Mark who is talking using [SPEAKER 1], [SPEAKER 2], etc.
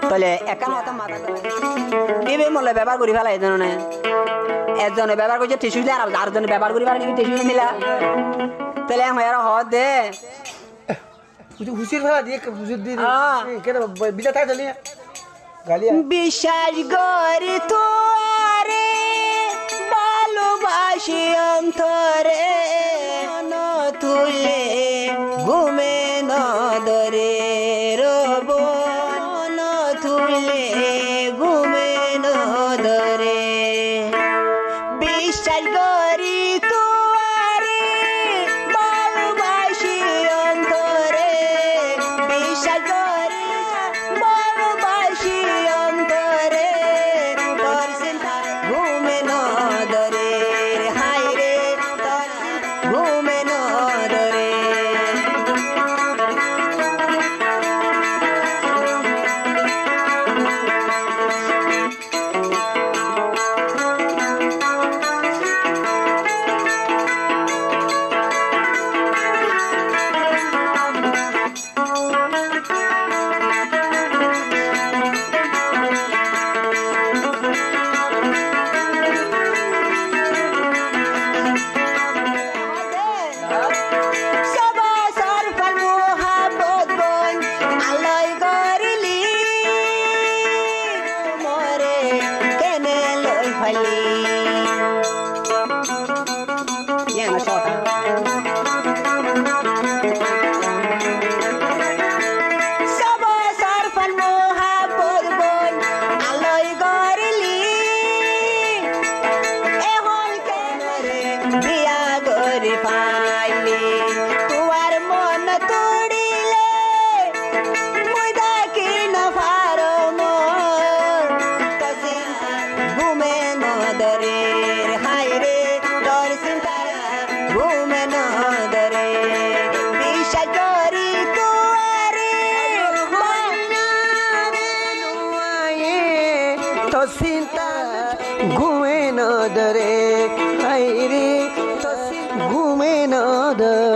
[SPEAKER 1] তাহলে একান মতো মাথা এবে মলে ব্যবহার করি ফেলা এজনে একজনে ব্যবহার করছে টিস্যু আর আরেকজনে ব্যবহার করি পারে টিস্যু নিলা তাহলে আমার হ দে
[SPEAKER 2] হুসির ফেলা দিয়ে হুসির দিয়ে কেন বিটা থাকে চলি গালি
[SPEAKER 1] বিশ্বাস করি তোরে ভালোবাসি অন্তরে তুলে ঘুমে নদরে রব তুলে ঘুমে নদরে বিশ্বাস করি তোরে ভালোবাসি অন্তরে বিশ্বাস করি ভালোবাসি অন্তরে তোর চিন্তা ঘুমে নদরে হাই রে তোর ঘুমে নদরে
[SPEAKER 2] চিন্তা ঘুমে নদরে হাই রে ঘুমে নদরে